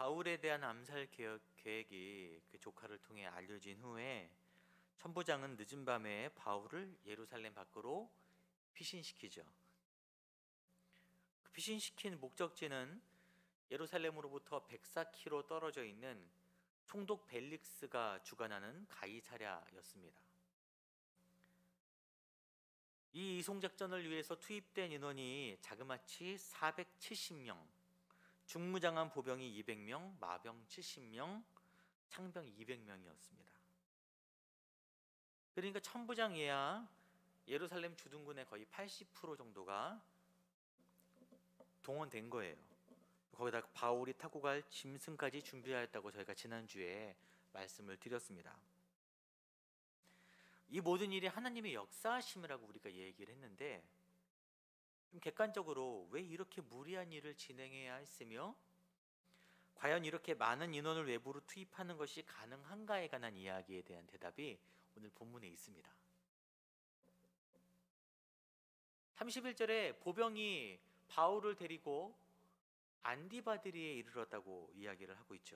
바울에 대한 암살 계획이 그 조카를 통해 알려진 후에 천부장은 늦은 밤에 바울을 예루살렘 밖으로 피신시키죠. 그 피신시킨 목적지는 예루살렘으로부터 104km 떨어져 있는 총독 벨릭스가 주관하는 가이사랴였습니다. 이 이송 작전을 위해서 투입된 인원이 자그마치 470명, 중무장한 보병이 200명, 마병 70명, 창병 200명이었습니다. 그러니까 천부장 이하 예루살렘 주둔군의 거의 80% 정도가 동원된 거예요. 거기다 바울이 타고 갈 짐승까지 준비하였다고 저희가 지난주에 말씀을 드렸습니다. 이 모든 일이 하나님의 역사하심이라고 우리가 얘기를 했는데, 좀 객관적으로 왜 이렇게 무리한 일을 진행해야 했으며 과연 이렇게 많은 인원을 외부로 투입하는 것이 가능한가에 관한 이야기에 대한 대답이 오늘 본문에 있습니다. 31절에 보병이 바울을 데리고 안디바드리에 이르렀다고 이야기를 하고 있죠.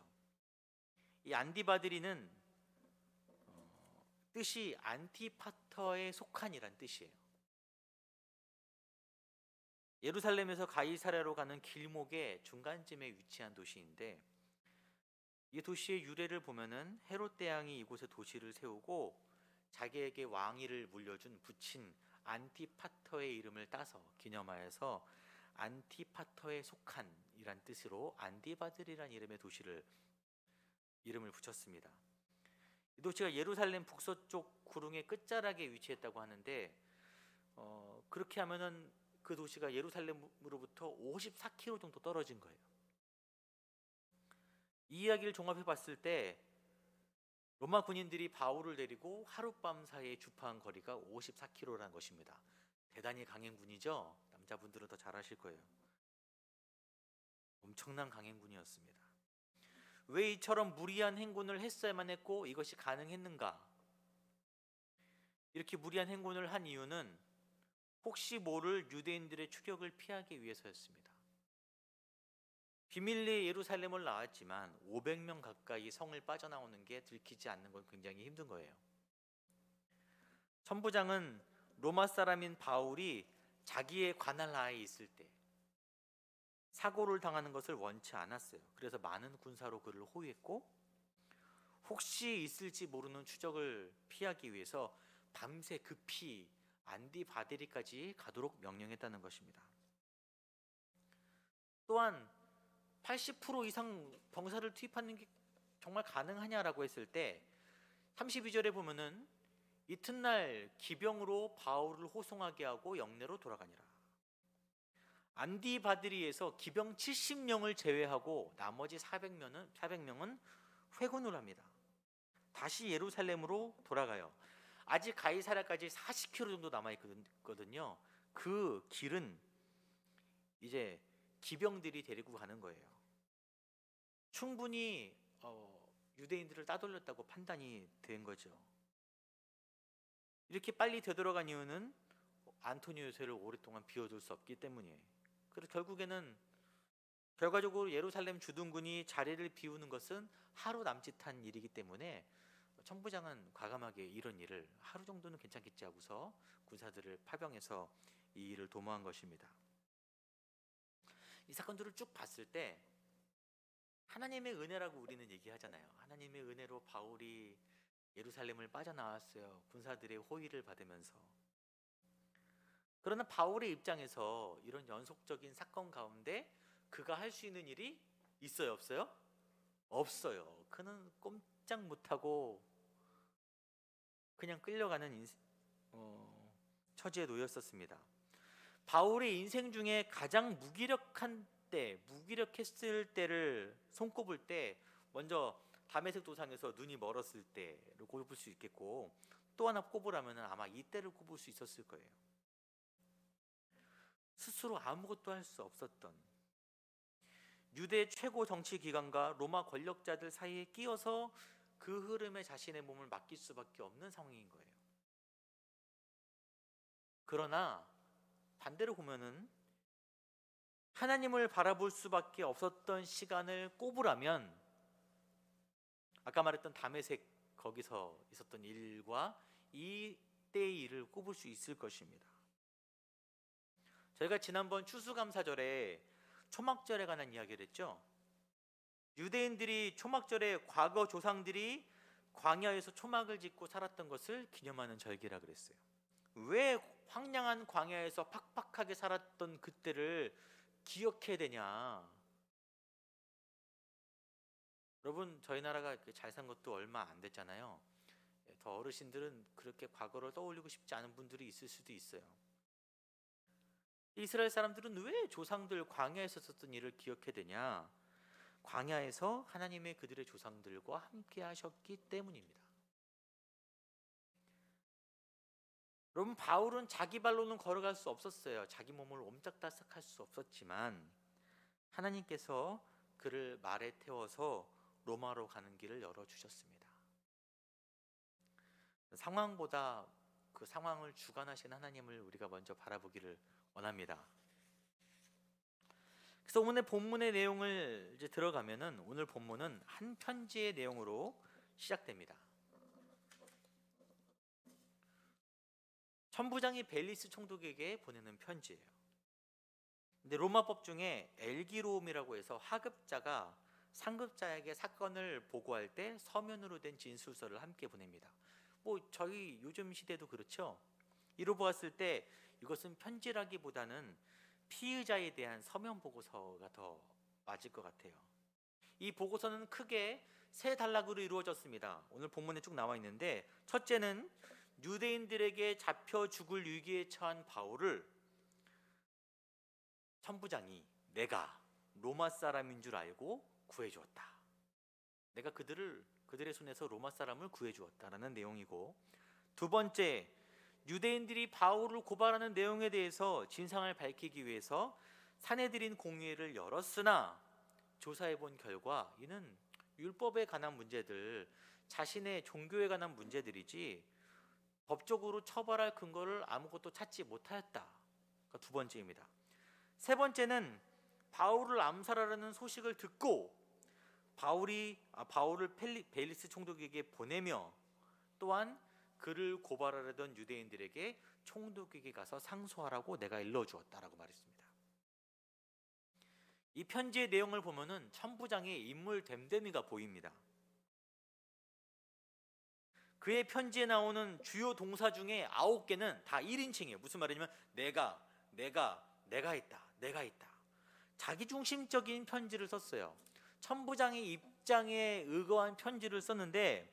이 안디바드리는 뜻이 안티파터에 속한이란 뜻이에요. 예루살렘에서 가이사랴로 가는 길목의 중간쯤에 위치한 도시인데, 이 도시의 유래를 보면은 헤롯 대왕이 이곳에 도시를 세우고 자기에게 왕위를 물려준 부친 안티파터의 이름을 따서 기념하여서 안티파터에 속한이란 뜻으로 안디바들이란 이름의 도시를 이름을 붙였습니다. 이 도시가 예루살렘 북서쪽 구릉의 끝자락에 위치했다고 하는데, 그렇게 하면은 그 도시가 예루살렘으로부터 54km 정도 떨어진 거예요. 이 이야기를 종합해 봤을 때 로마 군인들이 바울을 데리고 하룻밤 사이에 주파한 거리가 54km라는 것입니다. 대단히 강행군이죠. 남자분들은 더 잘 아실 거예요. 엄청난 강행군이었습니다. 왜 이처럼 무리한 행군을 했어야만 했고 이것이 가능했는가? 이렇게 무리한 행군을 한 이유는 혹시 모를 유대인들의 추격을 피하기 위해서였습니다. 비밀리에 예루살렘을 나왔지만 500명 가까이 성을 빠져나오는 게 들키지 않는 건 굉장히 힘든 거예요. 천부장은 로마 사람인 바울이 자기의 관할 하에 있을 때 사고를 당하는 것을 원치 않았어요. 그래서 많은 군사로 그를 호위했고, 혹시 있을지 모르는 추적을 피하기 위해서 밤새 급히 안디바데리까지 가도록 명령했다는 것입니다. 또한 80% 이상 병사를 투입하는 게 정말 가능하냐라고 했을 때 32절에 보면은 이튿날 기병으로 바울을 호송하게 하고 영내로 돌아가니라. 안디바드리에서 기병 70명을 제외하고 나머지 400명은 회군을 합니다. 다시 예루살렘으로 돌아가요. 아직 가이사랴까지 40km 정도 남아 있거든요. 그 길은 이제 기병들이 데리고 가는 거예요. 충분히 유대인들을 따돌렸다고 판단이 된 거죠. 이렇게 빨리 되돌아간 이유는 안토니 요새를 오랫동안 비워둘 수 없기 때문이에요. 그래서 결과적으로 예루살렘 주둔군이 자리를 비우는 것은 하루 남짓한 일이기 때문에 천부장은 과감하게 이런 일을 하루 정도는 괜찮겠지 하고서 군사들을 파병해서 이 일을 도모한 것입니다. 이 사건들을 쭉 봤을 때 하나님의 은혜라고 우리는 얘기하잖아요. 하나님의 은혜로 바울이 예루살렘을 빠져나왔어요. 군사들의 호의를 받으면서. 그러나 바울의 입장에서 이런 연속적인 사건 가운데 그가 할 수 있는 일이 있어요, 없어요? 없어요. 그는 꼼짝 못하고 그냥 끌려가는 처지에 놓였었습니다. 바울의 인생 중에 가장 무기력했을 때를 손꼽을 때 먼저 다메섹 도상에서 눈이 멀었을 때를 꼽을 수 있겠고, 또 하나 꼽으라면 아마 이때를 꼽을 수 있었을 거예요. 스스로 아무것도 할 수 없었던, 유대 최고 정치 기관과 로마 권력자들 사이에 끼어서 그 흐름에 자신의 몸을 맡길 수밖에 없는 상황인 거예요. 그러나 반대로 보면은 하나님을 바라볼 수밖에 없었던 시간을 꼽으라면 아까 말했던 다메섹 거기서 있었던 일과 이때의 일을 꼽을 수 있을 것입니다. 저희가 지난번 추수감사절에 초막절에 관한 이야기를 했죠. 유대인들이 초막절에 과거 조상들이 광야에서 초막을 짓고 살았던 것을 기념하는 절기라 그랬어요. 왜 황량한 광야에서 팍팍하게 살았던 그때를 기억해야 되냐? 여러분, 저희 나라가 잘 산 것도 얼마 안 됐잖아요. 더 어르신들은 그렇게 과거를 떠올리고 싶지 않은 분들이 있을 수도 있어요. 이스라엘 사람들은 왜 조상들 광야에서 썼던 일을 기억해야 되냐? 광야에서 하나님의 그들의 조상들과 함께 하셨기 때문입니다. 여러분, 바울은 자기 발로는 걸어갈 수 없었어요. 자기 몸을 옴짝달싹할 수 없었지만 하나님께서 그를 말에 태워서 로마로 가는 길을 열어주셨습니다. 상황보다 그 상황을 주관하신 하나님을 우리가 먼저 바라보기를 원합니다. 그래서 오늘 본문의 내용을 이제 들어가면은 오늘 본문은 한 편지의 내용으로 시작됩니다. 천부장이 벨리스 총독에게 보내는 편지예요. 근데 로마법 중에 엘기로움이라고 해서 하급자가 상급자에게 사건을 보고할 때 서면으로 된 진술서를 함께 보냅니다. 뭐 저희 요즘 시대도 그렇죠. 이로 보았을 때 이것은 편지라기보다는 피의자에 대한 서면 보고서가 더 맞을 것 같아요. 이 보고서는 크게 세 단락으로 이루어졌습니다. 오늘 본문에 쭉 나와 있는데, 첫째는 유대인들에게 잡혀 죽을 위기에 처한 바울을 천부장이 내가 로마 사람인 줄 알고 구해주었다. 내가 그들의 손에서 로마 사람을 구해주었다라는 내용이고, 두 번째, 유대인들이 바울을 고발하는 내용에 대해서 진상을 밝히기 위해서 사내들인 공회를 열었으나 조사해 본 결과 이는 율법에 관한 문제들, 자신의 종교에 관한 문제들이지 법적으로 처벌할 근거를 아무것도 찾지 못하였다. 두 번째입니다. 세 번째는 바울을 암살하려는 소식을 듣고 바울을 벨리스 총독에게 보내며 또한 그를 고발하려던 유대인들에게 총독에게 가서 상소하라고 내가 일러주었다라고 말했습니다. 이 편지의 내용을 보면은 천부장의 인물 됨됨이가 보입니다. 그의 편지에 나오는 주요 동사 중에 9개는 다 1인칭이에요. 무슨 말이냐면 내가 있다. 자기중심적인 편지를 썼어요. 천부장의 입장에 의거한 편지를 썼는데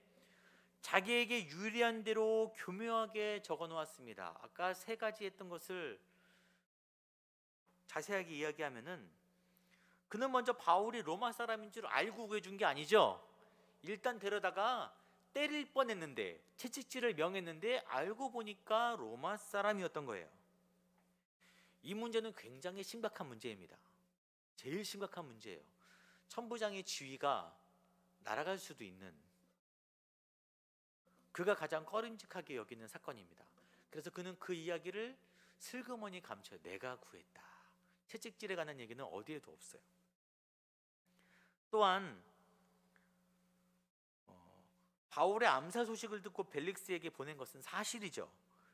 자기에게 유리한 대로 교묘하게 적어 놓았습니다. 아까 세 가지 했던 것을 자세하게 이야기하면은 그는 먼저 바울이 로마 사람인 줄 알고 구해준 게 아니죠. 일단 데려다가 때릴 뻔했는데, 채찍질을 명했는데 알고 보니까 로마 사람이었던 거예요. 이 문제는 굉장히 심각한 문제입니다. 제일 심각한 문제예요. 천부장의 지위가 날아갈 수도 있는, 그가 가장 꺼림직하게 여기는 사건입니다. 그래서 그는 그 이야기를 슬그머니 감춰요. 내가 구했다. 채찍질에 관한 얘기는 어디에도 없어요. 또한 바울의 암살 소식을 듣고 벨릭스에게 보낸 것은 사실이죠.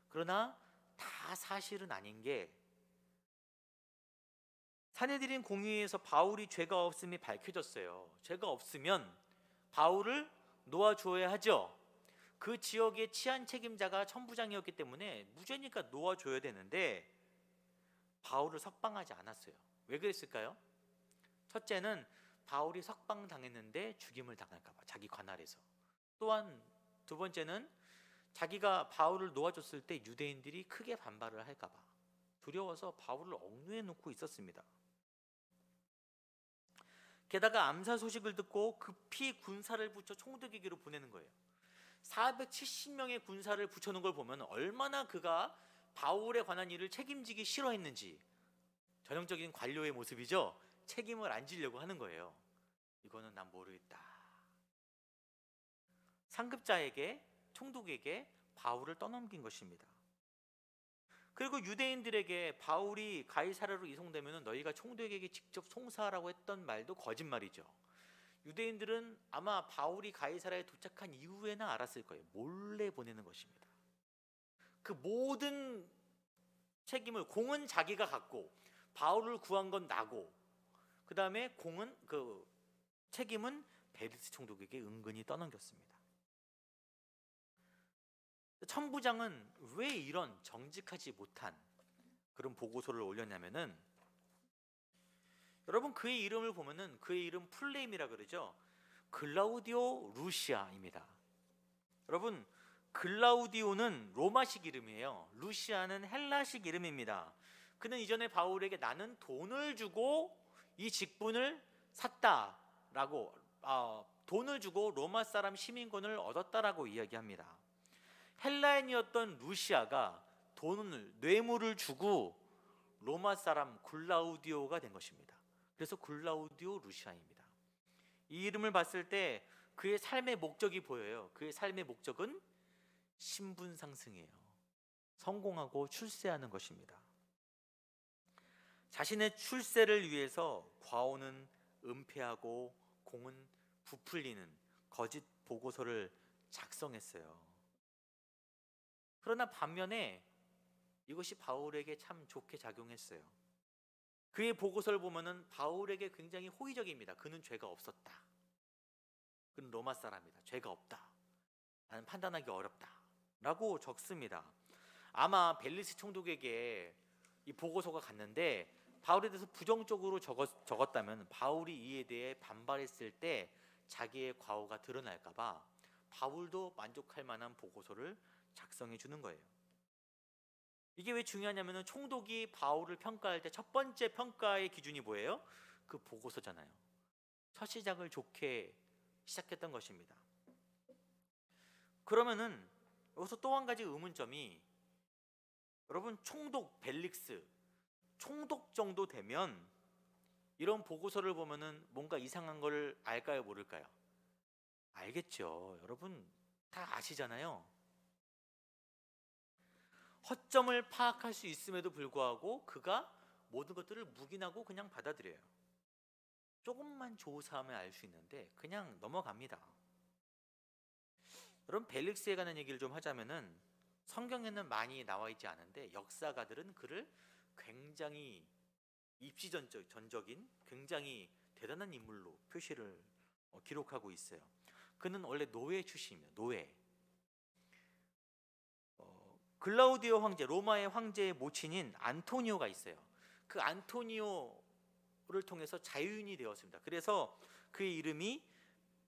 그러나 다 사실은 아닌 게, 사내들인 공의회에서 바울이 죄가 없음이 밝혀졌어요. 죄가 없으면 바울을 놓아줘야 하죠. 그 지역의 치안 책임자가 천부장이었기 때문에 무죄니까 놓아줘야 되는데 바울을 석방하지 않았어요. 왜 그랬을까요? 첫째는 바울이 석방당했는데 죽임을 당할까 봐, 자기 관할에서. 또한 두 번째는 자기가 바울을 놓아줬을 때 유대인들이 크게 반발을 할까 봐 두려워서 바울을 억누에 놓고 있었습니다. 게다가 암살 소식을 듣고 급히 군사를 붙여 총독에게로 보내는 거예요. 470명의 군사를 붙여놓은 걸 보면 얼마나 그가 바울에 관한 일을 책임지기 싫어했는지, 전형적인 관료의 모습이죠. 책임을 안 지려고 하는 거예요. 이거는 난 모르겠다. 상급자에게, 총독에게 바울을 떠넘긴 것입니다. 그리고 유대인들에게 바울이 가이사랴로 이송되면 너희가 총독에게 직접 송사하라고 했던 말도 거짓말이죠. 유대인들은 아마 바울이 가이사랴에 도착한 이후에나 알았을 거예요. 몰래 보내는 것입니다. 그 모든 책임을, 공은 자기가 갖고 바울을 구한 건 나고, 그 다음에 책임은 벨리스 총독에게 은근히 떠넘겼습니다. 천부장은 왜 이런 정직하지 못한 그런 보고서를 올렸냐면은, 여러분 그의 이름을 보면은 그의 이름 풀네임이라 그러죠. 글라우디오 루시아입니다. 여러분 글라우디오는 로마식 이름이에요. 루시아는 헬라식 이름입니다. 그는 이전에 바울에게 나는 돈을 주고 이 직분을 샀다라고, 돈을 주고 로마 사람 시민권을 얻었다라고 이야기합니다. 헬라인이었던 루시아가 뇌물을 주고 로마 사람 글라우디오가 된 것입니다. 그래서 글라우디오 루시아입니다. 이 이름을 봤을 때 그의 삶의 목적이 보여요. 그의 삶의 목적은 신분 상승이에요. 성공하고 출세하는 것입니다. 자신의 출세를 위해서 과오는 은폐하고 공은 부풀리는 거짓 보고서를 작성했어요. 그러나 반면에 이것이 바울에게 참 좋게 작용했어요. 그의 보고서를 보면은 바울에게 굉장히 호의적입니다. 그는 죄가 없었다. 그는 로마 사람이다. 죄가 없다. 나는 판단하기 어렵다. 라고 적습니다. 아마 벨리스 총독에게 이 보고서가 갔는데 바울에 대해서 부정적으로 적었다면 바울이 이에 대해 반발했을 때 자기의 과오가 드러날까봐 바울도 만족할 만한 보고서를 작성해 주는 거예요. 이게 왜 중요하냐면 총독이 바울을 평가할 때 첫 번째 평가의 기준이 뭐예요? 그 보고서잖아요. 첫 시작을 좋게 시작했던 것입니다. 그러면은 여기서 또 한 가지 의문점이, 여러분 총독 벨릭스, 총독 정도 되면 이런 보고서를 보면은 뭔가 이상한 걸 알까요, 모를까요? 알겠죠. 여러분 다 아시잖아요. 허점을 파악할 수 있음에도 불구하고 그가 모든 것들을 묵인하고 그냥 받아들여요. 조금만 조사하면 알 수 있는데 그냥 넘어갑니다. 여러분 벨릭스에 관한 얘기를 좀 하자면은, 성경에는 많이 나와 있지 않은데 역사가들은 그를 굉장히 입시전적인 굉장히 대단한 인물로 표시를 기록하고 있어요. 그는 원래 노예 출신이에요. 노예. 글라우디오 황제, 로마의 황제의 모친인 안토니오가 있어요. 그 안토니오를 통해서 자유인이 되었습니다. 그래서 그의 이름이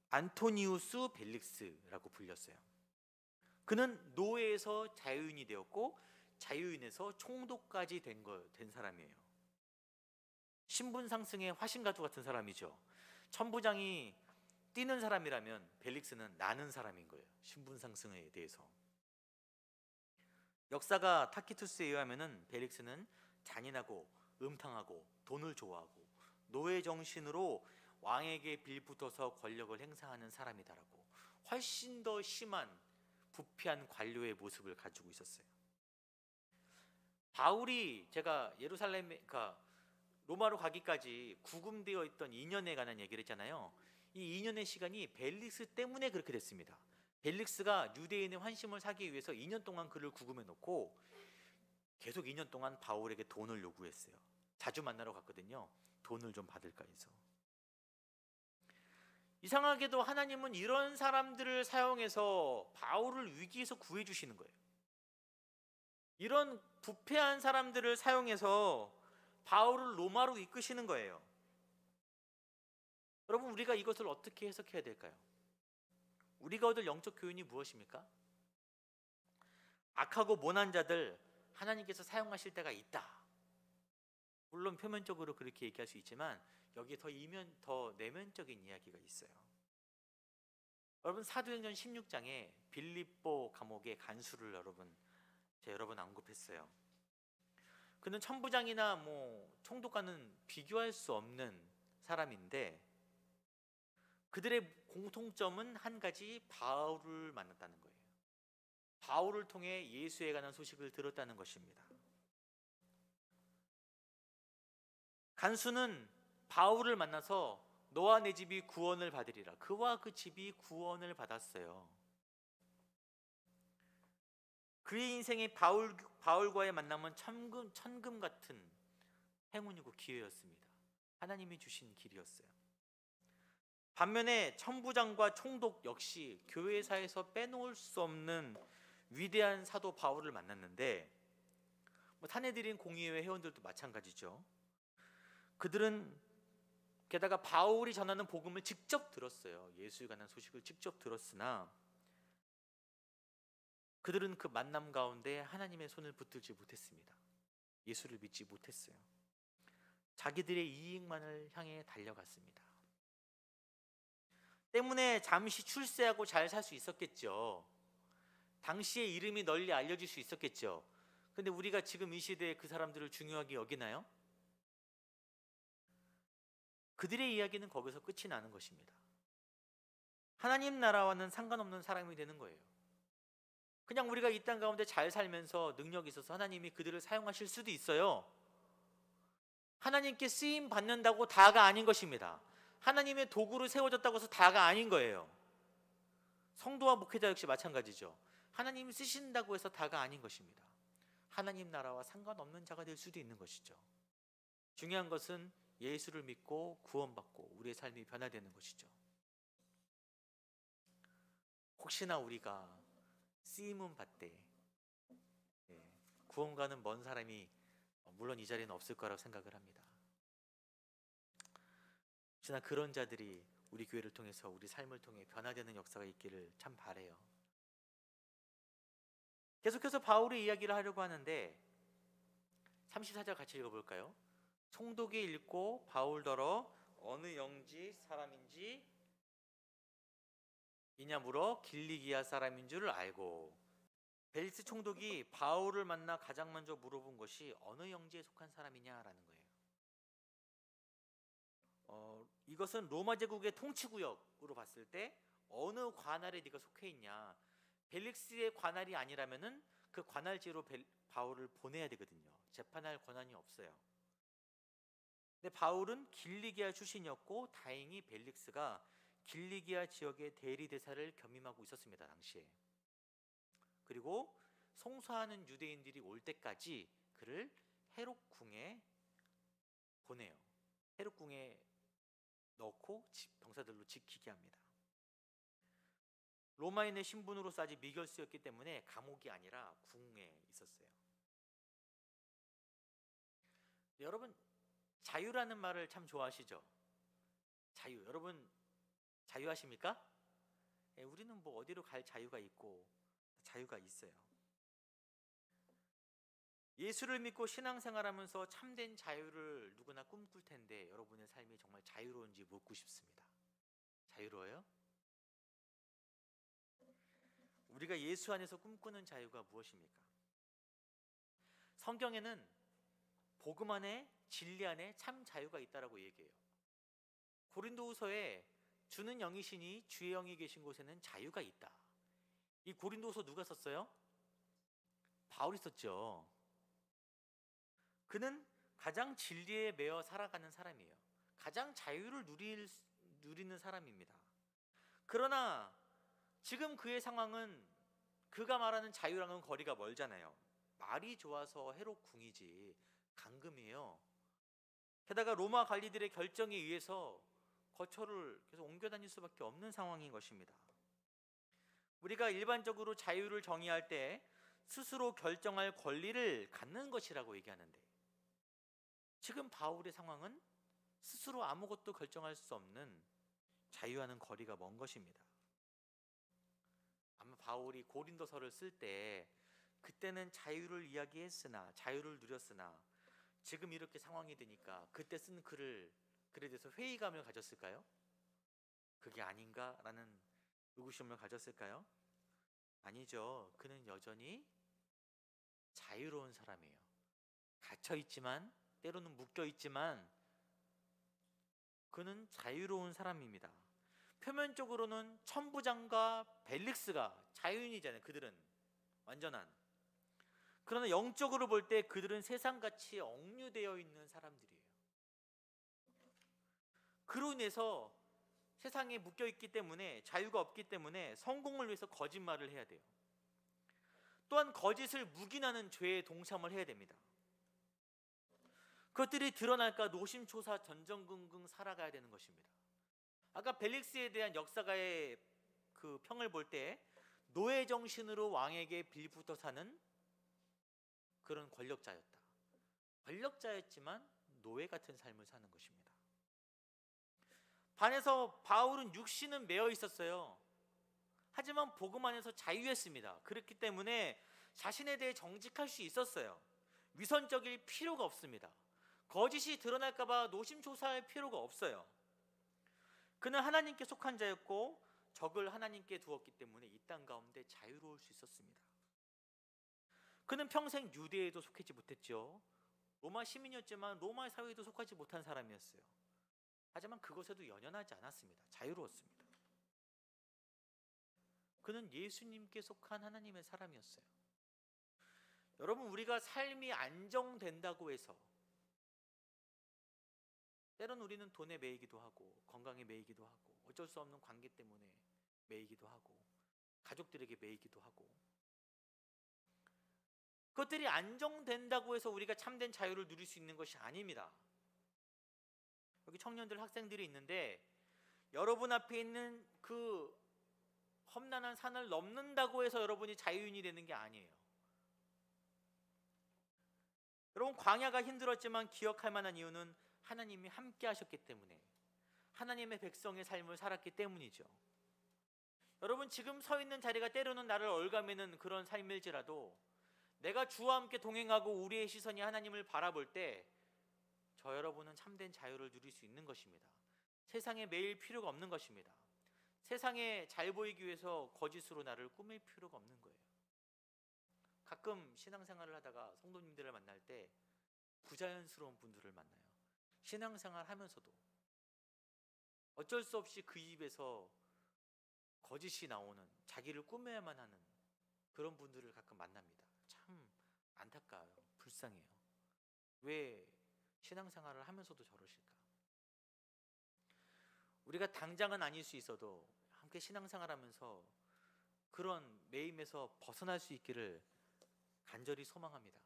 안토니우스 벨릭스라고 불렸어요. 그는 노예에서 자유인이 되었고 자유인에서 총독까지 된 사람이에요. 신분 상승의 화신가주 같은 사람이죠. 천부장이 뛰는 사람이라면 벨릭스는 나는 사람인 거예요. 신분 상승에 대해서. 역사가 타키투스에 의하면은 벨릭스는 잔인하고 음탕하고 돈을 좋아하고 노예 정신으로 왕에게 빌붙어서 권력을 행사하는 사람이다라고, 훨씬 더 심한 부패한 관료의 모습을 가지고 있었어요. 바울이, 제가 로마로 가기까지 구금되어 있던 2년에 관한 얘기를 했잖아요. 이 2년의 시간이 벨릭스 때문에 그렇게 됐습니다. 벨릭스가 유대인의 환심을 사기 위해서 2년 동안 그를 구금해 놓고 계속 2년 동안 바울에게 돈을 요구했어요. 자주 만나러 갔거든요. 돈을 좀 받을까 해서. 이상하게도 하나님은 이런 사람들을 사용해서 바울을 위기에서 구해 주시는 거예요. 이런 부패한 사람들을 사용해서 바울을 로마로 이끄시는 거예요. 여러분 우리가 이것을 어떻게 해석해야 될까요? 우리가 얻을 영적 교훈이 무엇입니까? 악하고 모난 자들 하나님께서 사용하실 때가 있다. 물론 표면적으로 그렇게 얘기할 수 있지만 여기에 더 내면적인 이야기가 있어요. 여러분 사도행전 16장에 빌립보 감옥의 간수를 여러 번 언급했어요. 그는 천부장이나 총독과는 비교할 수 없는 사람인데 그들의 공통점은 한 가지, 바울을 만났다는 거예요. 바울을 통해 예수에 관한 소식을 들었다는 것입니다. 간수는 바울을 만나서 너와 내 집이 구원을 받으리라. 그와 그 집이 구원을 받았어요. 그의 인생의 바울과의 만남은 천금 같은 행운이고 기회였습니다. 하나님이 주신 길이었어요. 반면에 천부장과 총독 역시 교회사에서 빼놓을 수 없는 위대한 사도 바울을 만났는데, 사내들인 공의회 회원들도 마찬가지죠. 그들은 게다가 바울이 전하는 복음을 직접 들었어요. 예수에 관한 소식을 직접 들었으나 그들은 그 만남 가운데 하나님의 손을 붙들지 못했습니다. 예수를 믿지 못했어요. 자기들의 이익만을 향해 달려갔습니다. 때문에 잠시 출세하고 잘 살 수 있었겠죠. 당시의 이름이 널리 알려질 수 있었겠죠. 근데 우리가 지금 이 시대에 그 사람들을 중요하게 여기나요? 그들의 이야기는 거기서 끝이 나는 것입니다. 하나님 나라와는 상관없는 사람이 되는 거예요. 그냥 우리가 이 땅 가운데 잘 살면서 능력이 있어서 하나님이 그들을 사용하실 수도 있어요. 하나님께 쓰임 받는다고 다가 아닌 것입니다. 하나님의 도구로 세워졌다고 해서 다가 아닌 거예요. 성도와 목회자 역시 마찬가지죠. 하나님이 쓰신다고 해서 다가 아닌 것입니다. 하나님 나라와 상관없는 자가 될 수도 있는 것이죠. 중요한 것은 예수를 믿고 구원받고 우리의 삶이 변화되는 것이죠. 혹시나 우리가 쓰임은 받되 구원과는 먼 사람이 물론 이 자리에는 없을 거라고 생각을 합니다. 혹시나 그런 자들이 우리 교회를 통해서 우리 삶을 통해 변화되는 역사가 있기를 참 바라요. 계속해서 바울의 이야기를 하려고 하는데 34절 같이 읽어볼까요? 총독이 읽고 바울더러 어느 영지 사람인지 이냐 물어 길리기아 사람인 줄을 알고. 벨리스 총독이 바울을 만나 가장 먼저 물어본 것이 어느 영지에 속한 사람이냐라는 거예요. 이것은 로마 제국의 통치구역으로 봤을 때 어느 관할에 네가 속해 있냐. 벨릭스의 관할이 아니라면은 그 관할지로 바울을 보내야 되거든요. 재판할 권한이 없어요. 근데 바울은 길리기아 출신이었고 다행히 벨릭스가 길리기아 지역의 대리대사를 겸임하고 있었습니다. 당시에. 그리고 송사하는 유대인들이 올 때까지 그를 헤롯궁에 보내요. 헤롯궁에 넣고 병사들로 지키게 합니다. 로마인의 신분으로서 아직 미결수였기 때문에 감옥이 아니라 궁에 있었어요. 여러분, 자유라는 말을 참 좋아하시죠? 자유, 여러분 자유하십니까? 우리는 뭐 어디로 갈 자유가 있고 자유가 있어요. 예수를 믿고 신앙생활하면서 참된 자유를 누구나 꿈꿀 텐데 여러분의 삶이 정말 자유로운지 묻고 싶습니다. 자유로워요? 우리가 예수 안에서 꿈꾸는 자유가 무엇입니까? 성경에는 복음 안에 진리 안에 참 자유가 있다라고 얘기해요. 고린도후서에 주는 영이시니 주의 영이 계신 곳에는 자유가 있다. 이 고린도후서 누가 썼어요? 바울이 썼죠. 그는 가장 진리에 매여 살아가는 사람이에요. 가장 자유를 누리는 사람입니다. 그러나 지금 그의 상황은 그가 말하는 자유랑은 거리가 멀잖아요. 말이 좋아서 헤롯궁이지 강금이에요. 게다가 로마 관리들의 결정에 의해서 거처를 계속 옮겨 다닐 수밖에 없는 상황인 것입니다. 우리가 일반적으로 자유를 정의할 때 스스로 결정할 권리를 갖는 것이라고 얘기하는데 지금 바울의 상황은 스스로 아무것도 결정할 수 없는 자유와는 거리가 먼 것입니다. 아마 바울이 고린도서를 쓸 때 그때는 자유를 이야기했으나 자유를 누렸으나 지금 이렇게 상황이 되니까 그때 쓴 글에 대해서 회의감을 가졌을까요? 그게 아닌가라는 의구심을 가졌을까요? 아니죠. 그는 여전히 자유로운 사람이에요. 갇혀있지만 때로는 묶여있지만 그는 자유로운 사람입니다. 표면적으로는 천부장과 벨릭스가 자유인이잖아요. 그들은 완전한. 그러나 영적으로 볼 때 그들은 세상같이 억류되어 있는 사람들이에요. 그로 인해서 세상에 묶여있기 때문에, 자유가 없기 때문에 성공을 위해서 거짓말을 해야 돼요. 또한 거짓을 묵인하는 죄에 동참을 해야 됩니다. 그것들이 드러날까 노심초사 전전긍긍 살아가야 되는 것입니다. 아까 벨릭스에 대한 역사가의 그 평을 볼 때 노예 정신으로 왕에게 빌붙어 사는 그런 권력자였다. 권력자였지만 노예 같은 삶을 사는 것입니다. 반해서 바울은 육신은 매어 있었어요. 하지만 복음 안에서 자유했습니다. 그렇기 때문에 자신에 대해 정직할 수 있었어요. 위선적일 필요가 없습니다. 거짓이 드러날까 봐 노심초사할 필요가 없어요. 그는 하나님께 속한 자였고 적을 하나님께 두었기 때문에 이 땅 가운데 자유로울 수 있었습니다. 그는 평생 유대에도 속하지 못했죠. 로마 시민이었지만 로마 사회에도 속하지 못한 사람이었어요. 하지만 그것에도 연연하지 않았습니다. 자유로웠습니다. 그는 예수님께 속한 하나님의 사람이었어요. 여러분, 우리가 삶이 안정된다고 해서 때론 우리는 돈에 매이기도 하고 건강에 매이기도 하고 어쩔 수 없는 관계 때문에 매이기도 하고 가족들에게 매이기도 하고, 그것들이 안정된다고 해서 우리가 참된 자유를 누릴 수 있는 것이 아닙니다. 여기 청년들, 학생들이 있는데 여러분 앞에 있는 그 험난한 산을 넘는다고 해서 여러분이 자유인이 되는 게 아니에요. 여러분, 광야가 힘들었지만 기억할 만한 이유는 하나님이 함께 하셨기 때문에, 하나님의 백성의 삶을 살았기 때문이죠. 여러분, 지금 서 있는 자리가 때로는 나를 얼가매는 그런 삶일지라도 내가 주와 함께 동행하고 우리의 시선이 하나님을 바라볼 때 저 여러분은 참된 자유를 누릴 수 있는 것입니다. 세상에 매일 필요가 없는 것입니다. 세상에 잘 보이기 위해서 거짓으로 나를 꾸밀 필요가 없는 거예요. 가끔 신앙생활을 하다가 성도님들을 만날 때 부자연스러운 분들을 만나요. 신앙생활 하면서도 어쩔 수 없이 그 입에서 거짓이 나오는, 자기를 꾸며야만 하는 그런 분들을 가끔 만납니다. 참 안타까워요. 불쌍해요. 왜 신앙생활을 하면서도 저러실까? 우리가 당장은 아닐 수 있어도 함께 신앙생활하면서 그런 매임에서 벗어날 수 있기를 간절히 소망합니다.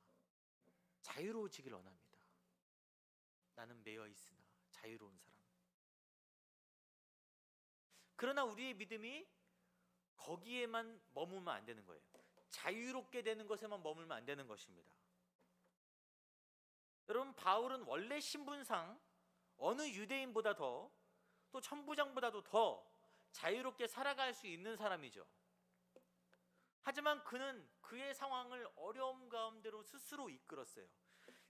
자유로워지길 원합니다. 나는 매여 있으나 자유로운 사람. 그러나 우리의 믿음이 거기에만 머물면 안 되는 거예요. 자유롭게 되는 것에만 머물면 안 되는 것입니다. 여러분, 바울은 원래 신분상 어느 유대인보다 더, 또 천부장보다도 더 자유롭게 살아갈 수 있는 사람이죠. 하지만 그는 그의 상황을 어려움 가운데로 스스로 이끌었어요.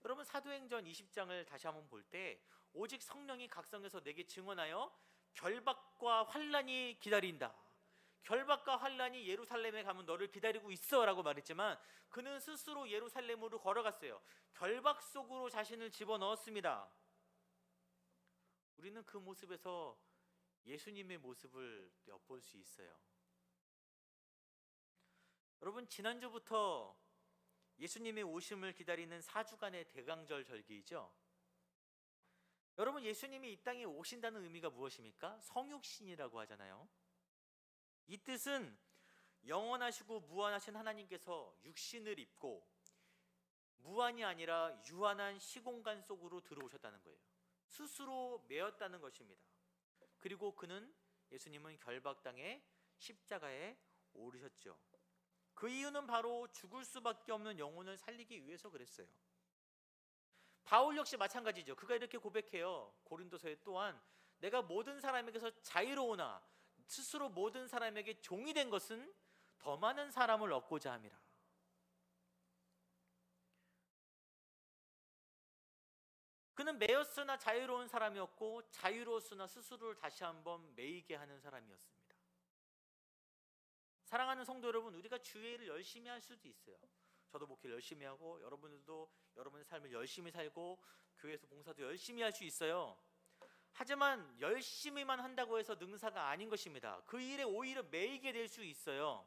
여러분, 사도행전 20장을 다시 한번 볼 때 오직 성령이 각성해서 내게 증언하여 결박과 환난이 기다린다, 결박과 환난이 예루살렘에 가면 너를 기다리고 있어 라고 말했지만 그는 스스로 예루살렘으로 걸어갔어요. 결박 속으로 자신을 집어넣었습니다. 우리는 그 모습에서 예수님의 모습을 엿볼 수 있어요. 여러분, 지난주부터 예수님의 오심을 기다리는 4주간의 대강절 절기이죠. 여러분, 예수님이 이 땅에 오신다는 의미가 무엇입니까? 성육신이라고 하잖아요. 이 뜻은 영원하시고 무한하신 하나님께서 육신을 입고 무한이 아니라 유한한 시공간 속으로 들어오셨다는 거예요. 스스로 매었다는 것입니다. 그리고 예수님은 결박당해 십자가에 오르셨죠. 그 이유는 바로 죽을 수밖에 없는 영혼을 살리기 위해서 그랬어요. 바울 역시 마찬가지죠. 그가 이렇게 고백해요. 고린도서에 또한 내가 모든 사람에게서 자유로우나 스스로 모든 사람에게 종이 된 것은 더 많은 사람을 얻고자 함이라. 그는 매였으나 자유로운 사람이었고 자유로웠으나 스스로를 다시 한번 매이게 하는 사람이었습니다. 사랑하는 성도 여러분, 우리가 주일을 열심히 할 수도 있어요. 저도 목회를 열심히 하고 여러분들도 여러분의 삶을 열심히 살고 교회에서 봉사도 열심히 할 수 있어요. 하지만 열심히만 한다고 해서 능사가 아닌 것입니다. 그 일에 오히려 매이게 될 수 있어요.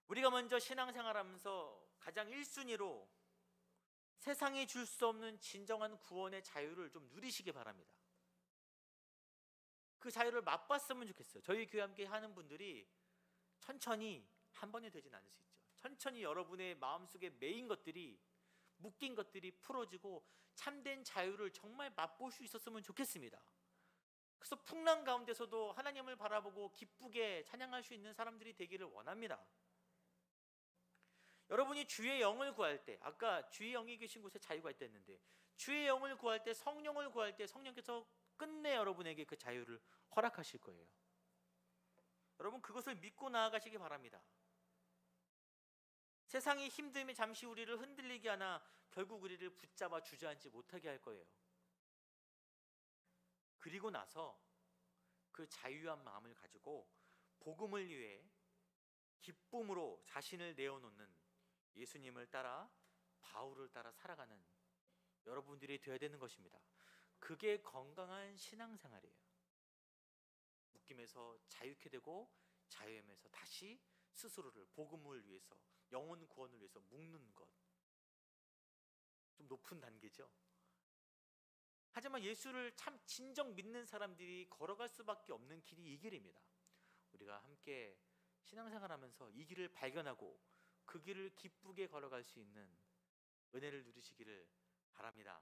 우리가 먼저 신앙생활하면서 가장 1순위로 세상이 줄 수 없는 진정한 구원의 자유를 좀 누리시기 바랍니다. 그 자유를 맛봤으면 좋겠어요. 저희 교회 함께 하는 분들이 천천히, 한 번에 되진 않을 수 있죠. 천천히 여러분의 마음속에 메인 것들이, 묶인 것들이 풀어지고 참된 자유를 정말 맛볼 수 있었으면 좋겠습니다. 그래서 풍랑 가운데서도 하나님을 바라보고 기쁘게 찬양할 수 있는 사람들이 되기를 원합니다. 여러분이 주의 영을 구할 때, 아까 주의 영이 계신 곳에 자유가 있다 했는데, 주의 영을 구할 때, 성령을 구할 때 성령께서 끝내 여러분에게 그 자유를 허락하실 거예요. 여러분, 그것을 믿고 나아가시기 바랍니다. 세상이 힘듦이 잠시 우리를 흔들리게 하나 결국 우리를 붙잡아 주저앉지 못하게 할 거예요. 그리고 나서 그 자유한 마음을 가지고 복음을 위해 기쁨으로 자신을 내어놓는 예수님을 따라, 바울을 따라 살아가는 여러분들이 되어야 되는 것입니다. 그게 건강한 신앙생활이에요. 묶임에서 자유케 되고 자유함에서 다시 스스로를 복음을 위해서, 영혼 구원을 위해서 묶는 것, 좀 높은 단계죠. 하지만 예수를 참 진정 믿는 사람들이 걸어갈 수밖에 없는 길이 이 길입니다. 우리가 함께 신앙생활하면서 이 길을 발견하고 그 길을 기쁘게 걸어갈 수 있는 은혜를 누리시기를 바랍니다.